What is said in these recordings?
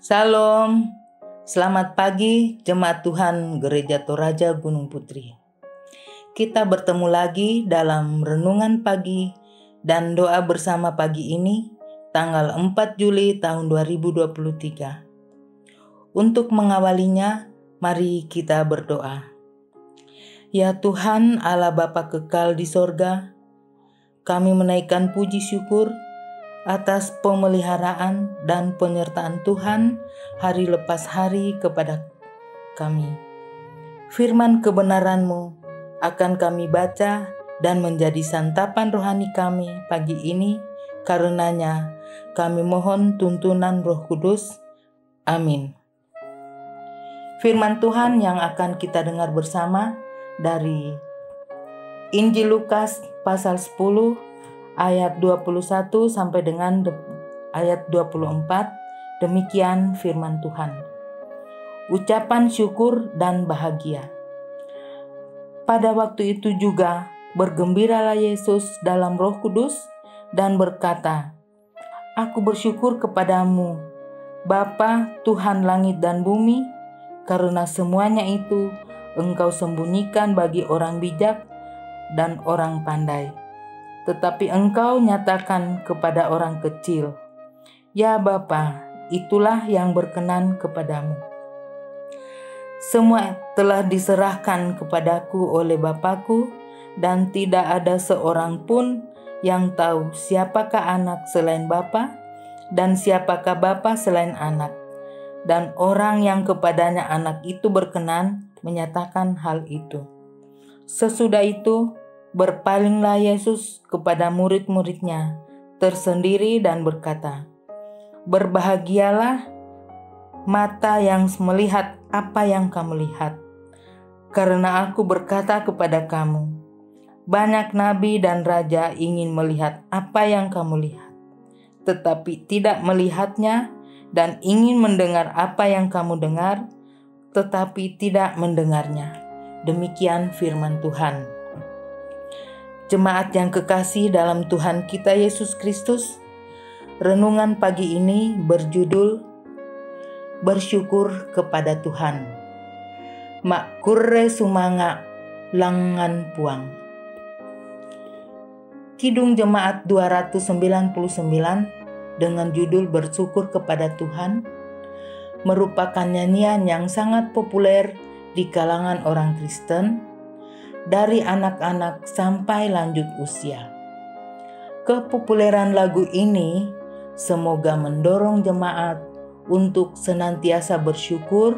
Salam, selamat pagi Jemaat Tuhan Gereja Toraja Gunung Putri. Kita bertemu lagi dalam renungan pagi dan doa bersama pagi ini tanggal 4 Juli tahun 2023. Untuk mengawalinya, mari kita berdoa. Ya Tuhan Allah Bapa kekal di sorga, kami menaikkan puji syukur atas pemeliharaan dan penyertaan Tuhan hari lepas hari kepada kami. Firman kebenaran-Mu akan kami baca dan menjadi santapan rohani kami pagi ini. Karenanya kami mohon tuntunan Roh Kudus. Amin. Firman Tuhan yang akan kita dengar bersama dari Injil Lukas pasal 10 ayat 21 sampai dengan ayat 24, demikian firman Tuhan. Ucapan syukur dan bahagia. Pada waktu itu juga bergembiralah Yesus dalam Roh Kudus dan berkata, "Aku bersyukur kepadamu, Bapa Tuhan langit dan bumi, karena semuanya itu Engkau sembunyikan bagi orang bijak dan orang pandai. Tetapi Engkau nyatakan kepada orang kecil. Ya Bapa, itulah yang berkenan kepadamu. Semua telah diserahkan kepadaku oleh Bapakku, dan tidak ada seorang pun yang tahu siapakah anak selain Bapa, dan siapakah Bapa selain anak, dan orang yang kepadanya anak itu berkenan menyatakan hal itu." Sesudah itu, berpalinglah Yesus kepada murid-muridnya tersendiri dan berkata, "Berbahagialah mata yang melihat apa yang kamu lihat. Karena aku berkata kepada kamu, banyak nabi dan raja ingin melihat apa yang kamu lihat, tetapi tidak melihatnya, dan ingin mendengar apa yang kamu dengar, tetapi tidak mendengarnya." Demikian firman Tuhan. Jemaat yang kekasih dalam Tuhan kita Yesus Kristus, renungan pagi ini berjudul Bersyukur kepada Tuhan. Mak kurre sumanga langan puang. Kidung Jemaat 299 dengan judul Bersyukur kepada Tuhan merupakan nyanyian yang sangat populer di kalangan orang Kristen, dari anak-anak sampai lanjut usia. Kepopuleran lagu ini semoga mendorong jemaat untuk senantiasa bersyukur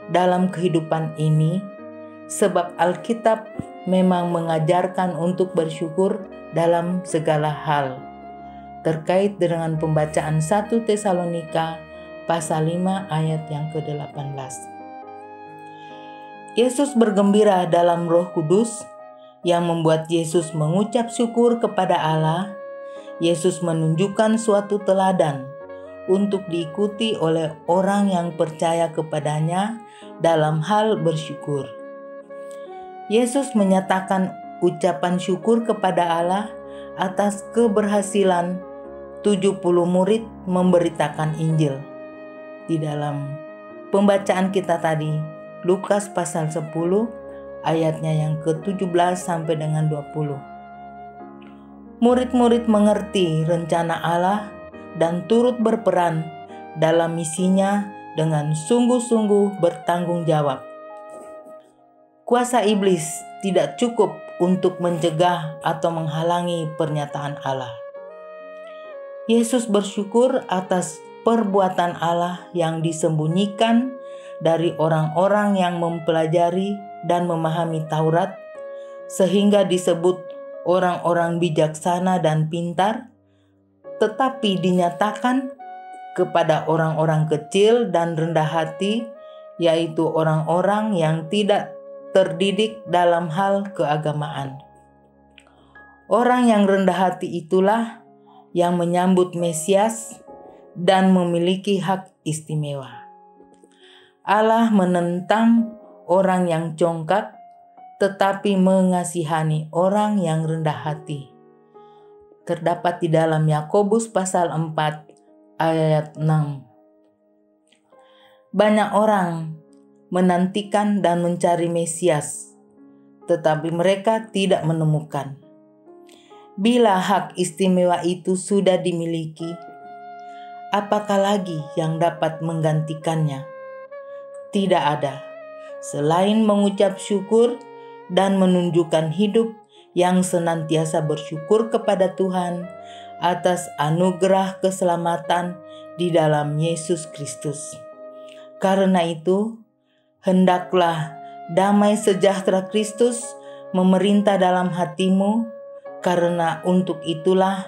dalam kehidupan ini, sebab Alkitab memang mengajarkan untuk bersyukur dalam segala hal. Terkait dengan pembacaan 1 Tesalonika pasal 5 ayat yang ke-18. Yesus bergembira dalam Roh Kudus yang membuat Yesus mengucap syukur kepada Allah. Yesus menunjukkan suatu teladan untuk diikuti oleh orang yang percaya kepadanya dalam hal bersyukur. Yesus menyatakan ucapan syukur kepada Allah atas keberhasilan 70 murid memberitakan Injil. Di dalam pembacaan kita tadi, Lukas pasal 10 ayatnya yang ke-17 sampai dengan 20. Murid-murid mengerti rencana Allah dan turut berperan dalam misinya dengan sungguh-sungguh bertanggung jawab. Kuasa iblis tidak cukup untuk mencegah atau menghalangi pernyataan Allah. Yesus bersyukur atas perbuatan Allah yang disembunyikan dari orang-orang yang mempelajari dan memahami Taurat, sehingga disebut orang-orang bijaksana dan pintar, tetapi dinyatakan kepada orang-orang kecil dan rendah hati, yaitu orang-orang yang tidak terdidik dalam hal keagamaan. Orang yang rendah hati itulah yang menyambut Mesias dan memiliki hak istimewa. Allah menentang orang yang congkak, tetapi mengasihani orang yang rendah hati. Terdapat di dalam Yakobus pasal 4 ayat 6. Banyak orang menantikan dan mencari Mesias, tetapi mereka tidak menemukan. Bila hak istimewa itu sudah dimiliki, apakah lagi yang dapat menggantikannya? Tidak ada, selain mengucap syukur dan menunjukkan hidup yang senantiasa bersyukur kepada Tuhan atas anugerah keselamatan di dalam Yesus Kristus. Karena itu, hendaklah damai sejahtera Kristus memerintah dalam hatimu, karena untuk itulah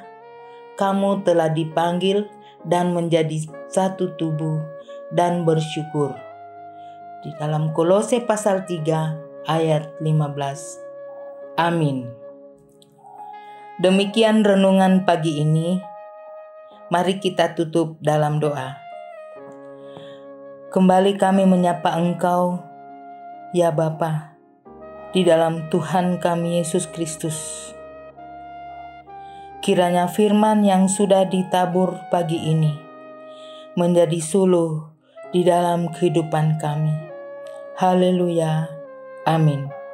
kamu telah dipanggil dan menjadi satu tubuh dan bersyukur. Di dalam Kolose pasal 3 ayat 15. Amin. Demikian renungan pagi ini. Mari kita tutup dalam doa. Kembali kami menyapa Engkau, ya Bapa, di dalam Tuhan kami Yesus Kristus. Kiranya firman yang sudah ditabur pagi ini menjadi suluh di dalam kehidupan kami. Haleluya. Amin.